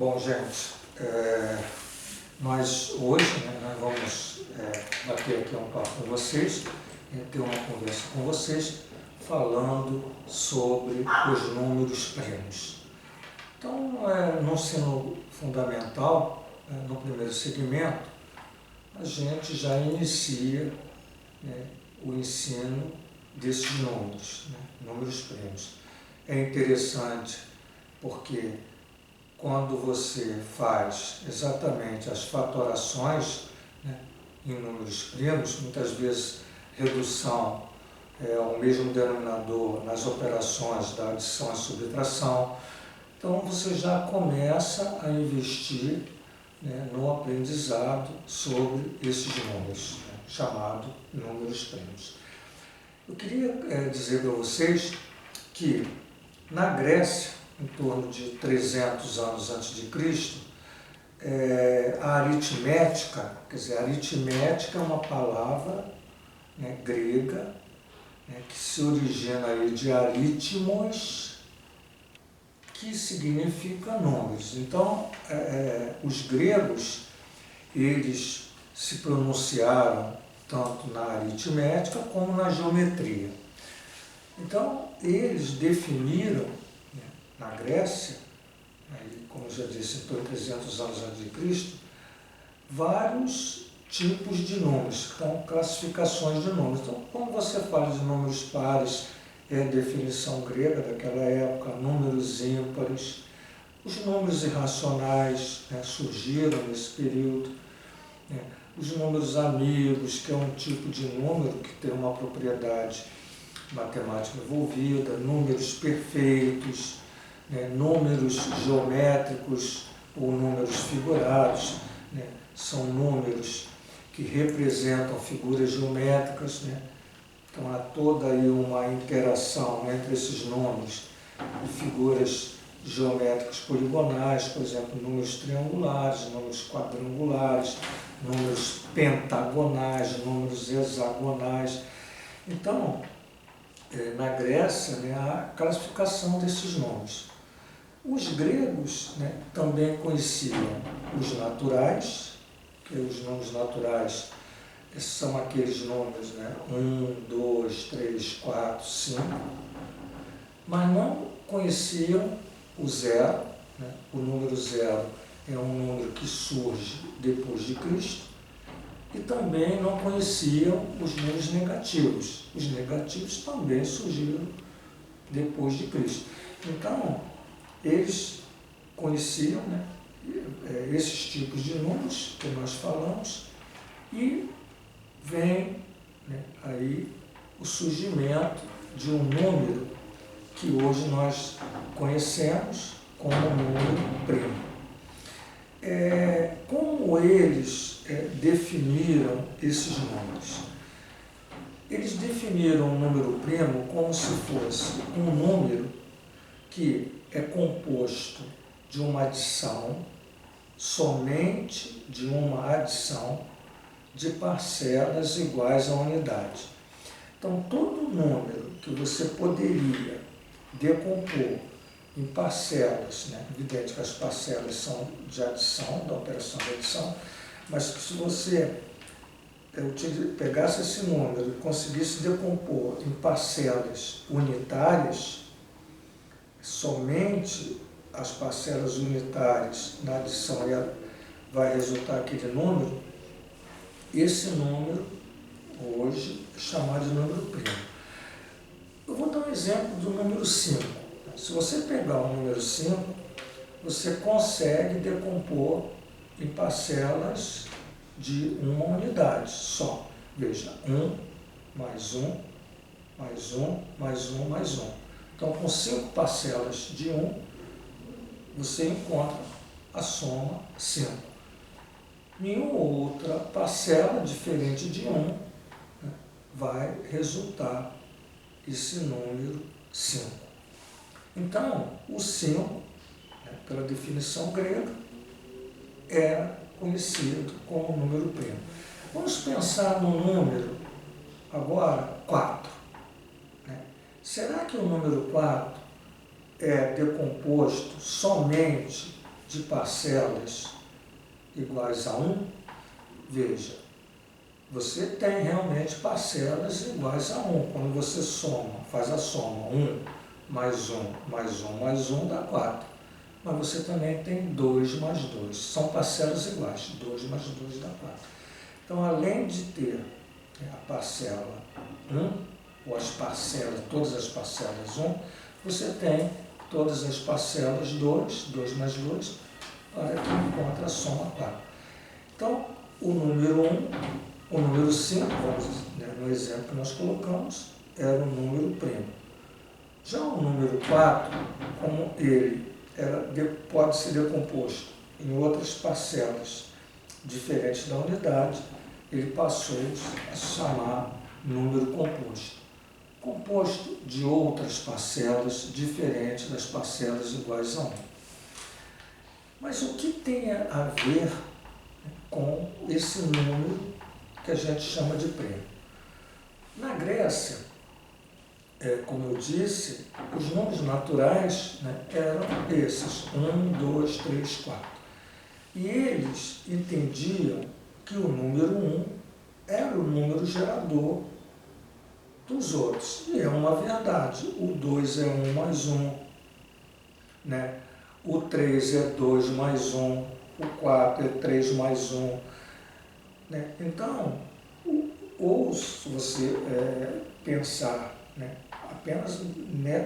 Bom, gente, nós hoje nós vamos bater aqui um papo com vocês, ter uma conversa com vocês, falando sobre os números primos. Então, no ensino fundamental, no primeiro segmento, a gente já inicia o ensino desses números, números primos. É interessante porque quando você faz exatamente as fatorações em números primos, muitas vezes redução é o mesmo denominador nas operações da adição e subtração, então você já começa a investir no aprendizado sobre esses números, chamado números primos. Eu queria dizer para vocês que na Grécia, em torno de 300 anos antes de Cristo, a aritmética, quer dizer, aritmética é uma palavra grega que se origina aí de aritmos, que significa números. Então, os gregos, eles se pronunciaram tanto na aritmética como na geometria. Então, eles definiram, na Grécia, como eu já disse, em torno de 300 anos antes de Cristo, vários tipos de números, então classificações de números. Então, quando você fala de números pares, é a definição grega daquela época, números ímpares, os números irracionais surgiram nesse período, os números amigos, que é um tipo de número que tem uma propriedade matemática envolvida, números perfeitos, números geométricos ou números figurados, são números que representam figuras geométricas, então há toda aí uma interação entre esses números e figuras geométricas poligonais, por exemplo, números triangulares, números quadrangulares, números pentagonais, números hexagonais. Então, na Grécia, a classificação desses números. Os gregos também conheciam os naturais, que os números naturais são aqueles números 1, 2, 3, 4, 5, mas não conheciam o zero. O número zero é um número que surge depois de Cristo, e também não conheciam os números negativos. Os negativos também surgiram depois de Cristo. Então, eles conheciam esses tipos de números que nós falamos, e vem aí o surgimento de um número que hoje nós conhecemos como número primo. Como eles definiram esses números? Eles definiram o número primo como se fosse um número que é composto de uma adição, somente de uma adição de parcelas iguais à unidade. Então, todo número que você poderia decompor em parcelas, evidente que as parcelas são de adição, da operação de adição, mas que se você pegasse esse número e conseguisse decompor em parcelas unitárias, somente as parcelas unitárias na adição vai resultar aquele número, esse número hoje é chamado de número primo. Eu vou dar um exemplo do número 5. Se você pegar o número 5, você consegue decompor em parcelas de uma unidade só. Veja, 1, mais 1, mais 1, mais 1, mais 1. Então, com 5 parcelas de 1, você encontra a soma 5. Nenhuma outra parcela diferente de 1 vai resultar esse número 5. Então, o 5, pela definição grega, é conhecido como número primo. Vamos pensar no número, agora, 4. Será que o número 4 é decomposto somente de parcelas iguais a 1, veja, você tem realmente parcelas iguais a 1. Quando você soma, faz a soma, 1 mais 1 mais 1 mais 1 dá 4. Mas você também tem 2 mais 2. São parcelas iguais, 2 mais 2 dá 4. Então, além de ter a parcela 1, ou as parcelas, todas as parcelas 1, você tem todas as parcelas 2, 2 mais 2, para que encontre a soma 4. Então, o número 1, o número 5, no exemplo que nós colocamos, era um número primo. Já o número 4, como ele pode ser decomposto em outras parcelas diferentes da unidade, ele passou a se chamar número composto. Composto de outras parcelas diferentes das parcelas iguais a 1. Mas o que tem a ver com esse número que a gente chama de primo? Na Grécia, como eu disse, os números naturais, eram esses, 1, 2, 3, 4. E eles entendiam que o número 1 era o número gerador dos outros. E é uma verdade. O 2 é 1 mais 1, o 3 é 2 mais 1, o 4 é 3 mais 1. Então, ou se você pensar apenas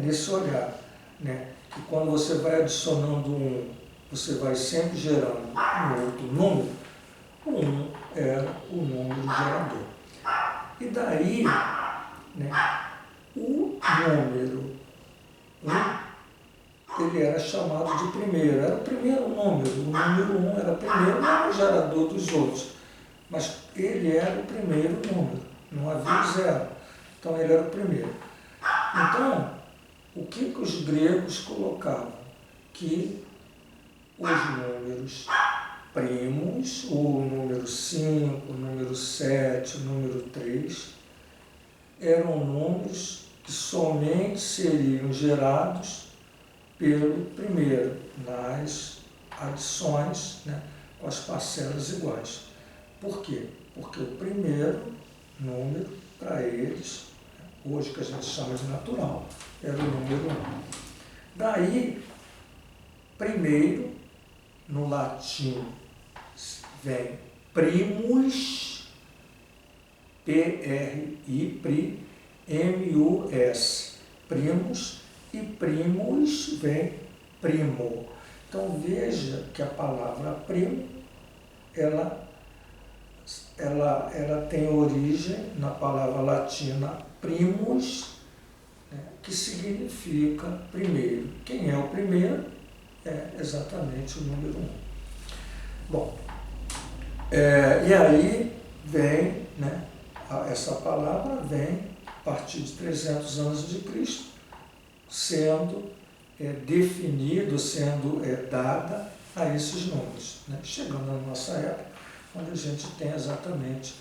nesse olhar, que quando você vai adicionando 1, você vai sempre gerando um outro número, o 1 era o número gerador. E daí, o número 1, ele era chamado de primeiro, era o primeiro número. O número 1 era primeiro, não era o gerador dos outros, mas ele era o primeiro número, não havia zero. Então ele era o primeiro. Então, o que os gregos colocavam? Que os números primos, o número 5, o número 7, o número 3, eram números que somente seriam gerados pelo primeiro, nas adições, com as parcelas iguais. Por quê? Porque o primeiro número, para eles, hoje que a gente chama de natural, era o número 1. Daí, primeiro, no latim, vem primus, P-R-I-M-U-S, primus, e primus vem primo. Então veja que a palavra primo, ela tem origem na palavra latina primus, que significa primeiro. Quem é o primeiro? É exatamente o número 1. Bom, e aí vem, essa palavra vem a partir de 300 anos de Cristo, sendo definido, sendo dada a esses números, chegando na nossa época, onde a gente tem exatamente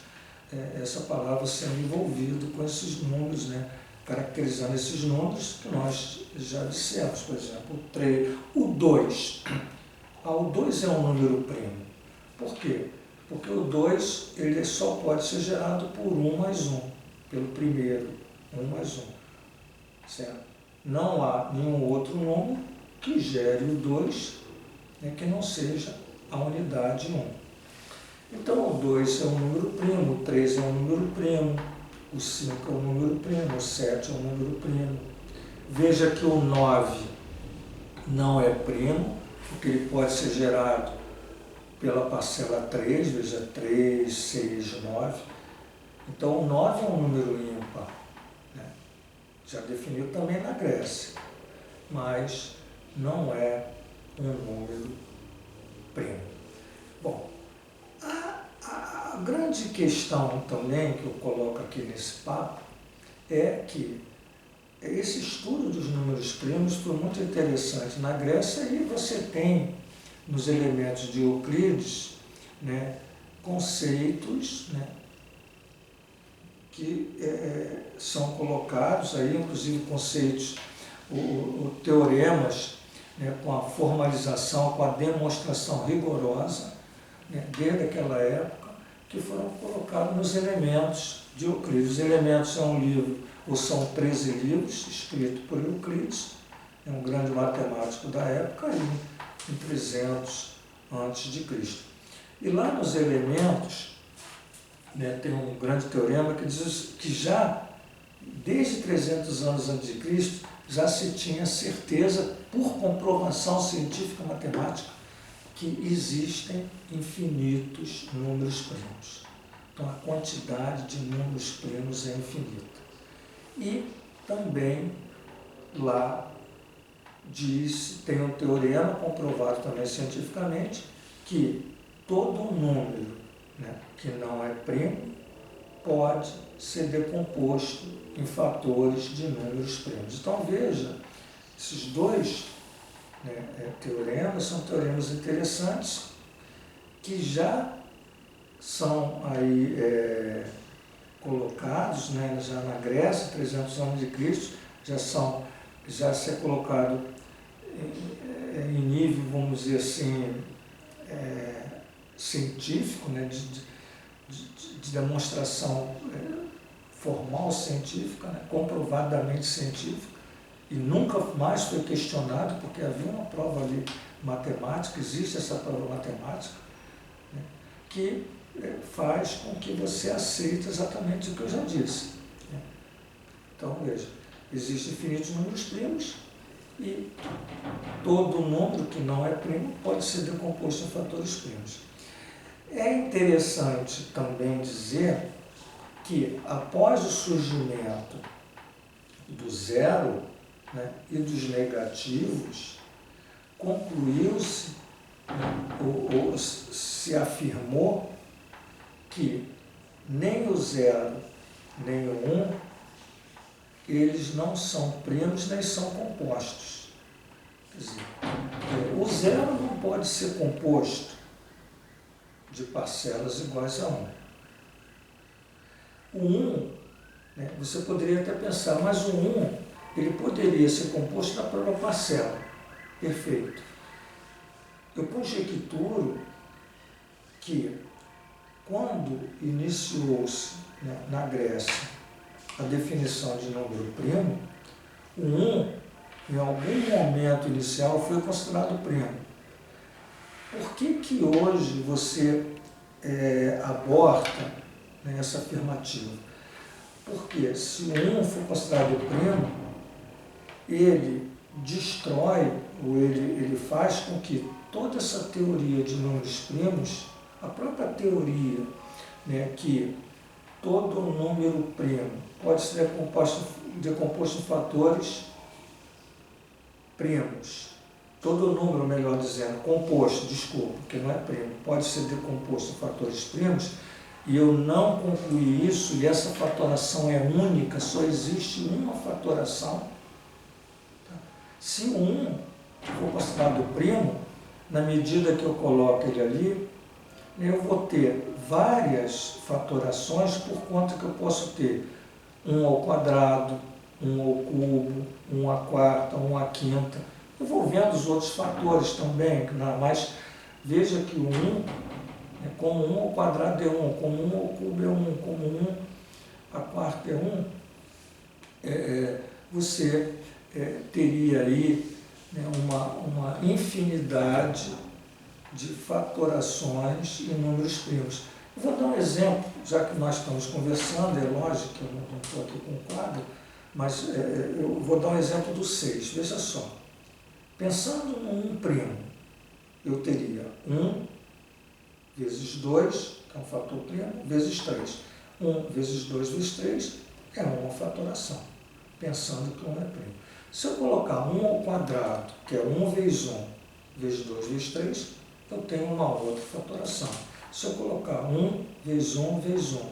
essa palavra sendo envolvida com esses números, caracterizando esses números que nós já dissemos, por exemplo, o 3, o 2. O 2 é um número primo. Por quê? Porque o 2 ele só pode ser gerado por 1 mais 1, pelo primeiro, 1 mais 1. Certo? Não há nenhum outro número que gere o 2, que não seja a unidade 1. Então, o 2 é um número primo, o 3 é um número primo, o 5 é um número primo, o 7 é um número primo. Veja que o 9 não é primo, porque ele pode ser gerado pela parcela 3, veja, 3, 6, 9. Então, o 9 é um número ímpar. Já definiu também na Grécia, mas não é um número primo. Bom, a grande questão também que eu coloco aqui nesse papo é que esse estudo dos números primos foi muito interessante na Grécia, e você tem nos elementos de Euclides conceitos que são colocados aí, inclusive conceitos, teoremas né, com a formalização, com a demonstração rigorosa, né, desde aquela época, que foram colocados nos elementos de Euclides. Os elementos é um livro, ou são 13 livros, escritos por Euclides, é um grande matemático da época, em 300 a.C. E lá nos elementos, né, tem um grande teorema que diz que já, desde 300 anos antes de Cristo, já se tinha certeza, por comprovação científica matemática, que existem infinitos números primos. Então, a quantidade de números primos é infinita. E também lá tem um teorema comprovado também cientificamente que todo número, né, que não é primo pode ser decomposto em fatores de números primos. Então veja, esses dois, né, teoremas são teoremas interessantes que já são aí colocados, né, já na Grécia, 300 anos de Cristo, já se é colocado em nível, vamos dizer assim, científico, né, de demonstração formal científica, né, comprovadamente científica, e nunca mais foi questionado, porque havia uma prova ali matemática, existe essa prova matemática, né, que faz com que você aceite exatamente o que eu já disse, né. Então, veja, existem infinitos números primos, e todo número que não é primo pode ser decomposto em fatores primos. É interessante também dizer que, após o surgimento do zero, né, e dos negativos, concluiu-se, né, ou se afirmou que nem o zero nem o eles não são primos nem são compostos. Quer dizer, o zero não pode ser composto de parcelas iguais a 1. O 1, né, você poderia até pensar, mas o 1 ele poderia ser composto da própria parcela. Perfeito. Eu conjecturo que quando iniciou-se, né, na Grécia a definição de número primo, o 1, em algum momento inicial, foi considerado primo. Por que hoje você aborta, né, essa afirmativa? Porque se o 1 for considerado primo, ele destrói, ou ele faz com que toda essa teoria de números primos, a própria teoria, né, que todo número primo pode ser decomposto em fatores primos. Todo número, melhor dizendo, composto, desculpa, porque não é primo, pode ser decomposto em fatores primos, e eu não concluí isso, e essa fatoração é única, só existe uma fatoração. Se o 1 for considerado primo, na medida que eu coloco ele ali, eu vou ter várias fatorações, por conta que eu posso ter 1 ao quadrado, 1 ao cubo, 1 à quarta, 1 à quinta. Eu vou vendo os outros fatores também, mas veja que o 1, como 1 ao quadrado é 1, como 1 ao cubo é 1, como 1 à quarta é 1, você teria aí, né, uma infinidade de fatorações em números primos. Eu vou dar um exemplo, já que nós estamos conversando, é lógico que eu não estou aqui com o quadro, mas eu vou dar um exemplo do 6, veja só. Pensando no 1 primo, eu teria 1 vezes 2, que é um fator primo, vezes 3. 1 vezes 2 vezes 3 é uma fatoração, pensando que 1 é primo. Se eu colocar 1 ao quadrado, que é 1 vezes 1, vezes 2 vezes 3, eu tenho uma outra fatoração. Se eu colocar 1 vezes 1 vezes 1,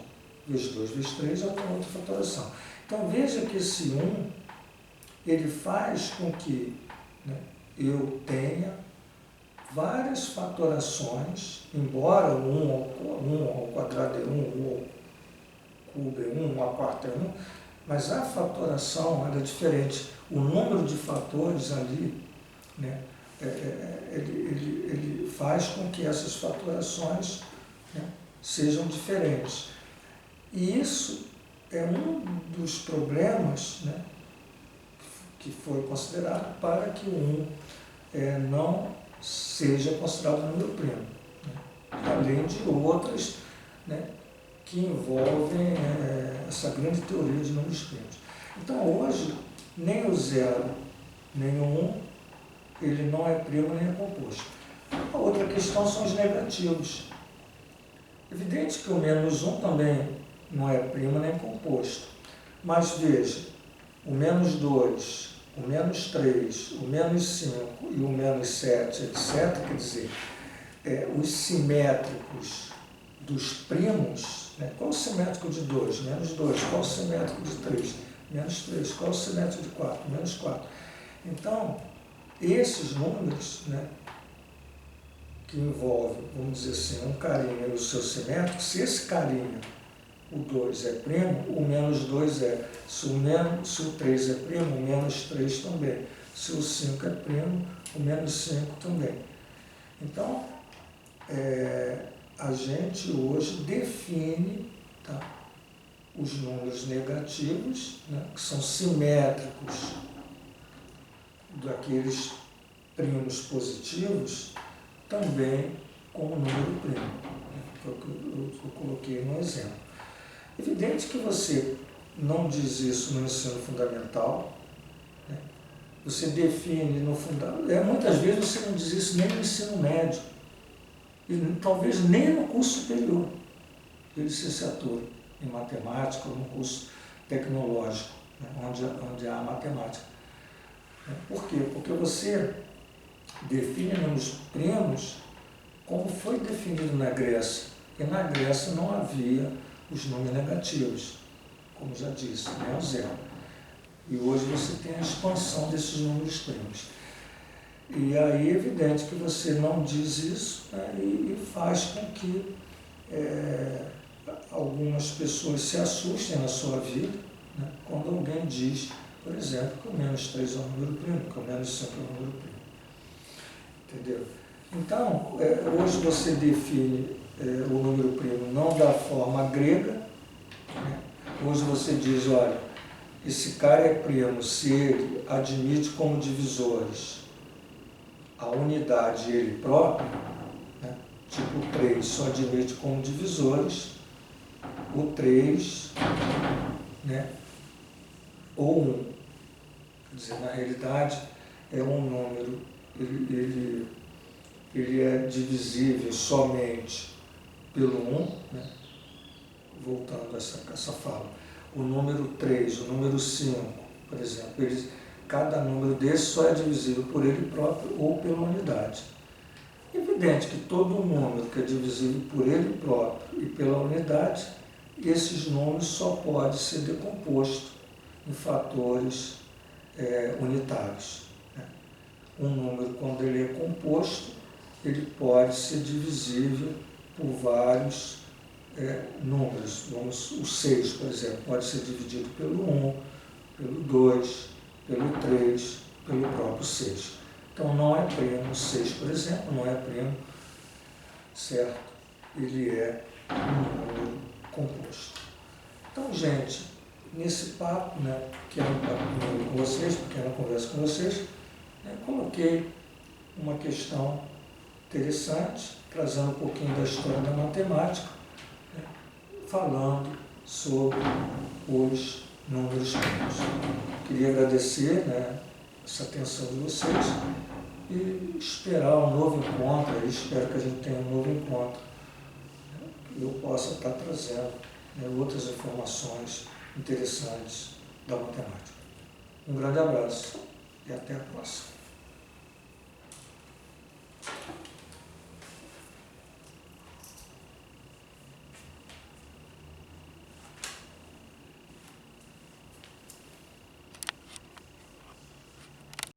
vezes 2 vezes 3, eu tenho outra fatoração. Então veja que esse 1, ele faz com que, né, eu tenha várias fatorações, embora 1 ao quadrado é 1, 1 ao cubo é 1, 1 à quarta é 1, mas a fatoração era diferente. O número de fatores ali, né, ele faz com que essas fatorações, né, sejam diferentes. E isso é um dos problemas, né, que foi considerado para que o 1 não seja considerado número primo, né, além de outras, né, que envolvem essa grande teoria de números primos. Então, hoje, nem o 0, nem o 1, ele não é primo nem é composto. A outra questão são os negativos. Evidente que o -1 também não é primo nem composto. Mas veja, o -2, o -3, o -5 e o -7, etc., quer dizer, os simétricos dos primos, né? Qual o simétrico de 2? -2. Qual o simétrico de 3? -3. Qual o simétrico de 4? -4. Então, esses números, né, que envolvem, vamos dizer assim, um carinha e o seu simétrico, se esse carinha, o 2 é primo, o -2 é. Se o 3 é primo, o -3 também. Se o 5 é primo, o -5 também. Então, a gente hoje define, tá, os números negativos, né, que são simétricos daqueles primos positivos, também como número primo, né, que é o que eu coloquei no exemplo. Evidente que você não diz isso no ensino fundamental, né? Você define no fundamental, muitas vezes você não diz isso nem no ensino médio, e talvez nem no curso superior de licenciatura em matemática ou no curso tecnológico, né, onde há matemática. Por quê? Porque você define números primos como foi definido na Grécia, e na Grécia não havia os números negativos, como já disse, nem o 0. E hoje você tem a expansão desses números primos. E aí é evidente que você não diz isso, né, e faz com que algumas pessoas se assustem na sua vida, né, quando alguém diz, por exemplo, que o -3 é um número primo, que o -5 é um número primo. Entendeu? Então, hoje você define o número primo não da forma grega, né? Hoje você diz, olha, esse cara é primo se ele admite como divisores a unidade ele próprio, né? Tipo o 3 só admite como divisores o 3, né? Ou 1. Quer dizer, na realidade, é um número, ele é divisível somente pelo 1, né? Voltando a essa fala. O número 3, o número 5, por exemplo, cada número desse só é divisível por ele próprio ou pela unidade. Evidente que todo número que é divisível por ele próprio e pela unidade, esses números só pode ser decomposto em fatores unitários, né? Um número, quando ele é composto, ele pode ser divisível por vários números. O 6, por exemplo, pode ser dividido pelo 1, pelo 2, pelo 3, pelo próprio 6. Então não é primo. 6, por exemplo, não é primo, certo? Ele é um número composto. Então, gente, nesse papo, né, pequeno papo com vocês, pequena conversa com vocês, coloquei uma questão interessante, trazendo um pouquinho da história da matemática, né, falando sobre os números primos. Queria agradecer, né, essa atenção de vocês e esperar um novo encontro. Eu espero que a gente tenha um novo encontro, né, que eu possa estar trazendo, né, outras informações interessantes da matemática. Um grande abraço e até a próxima.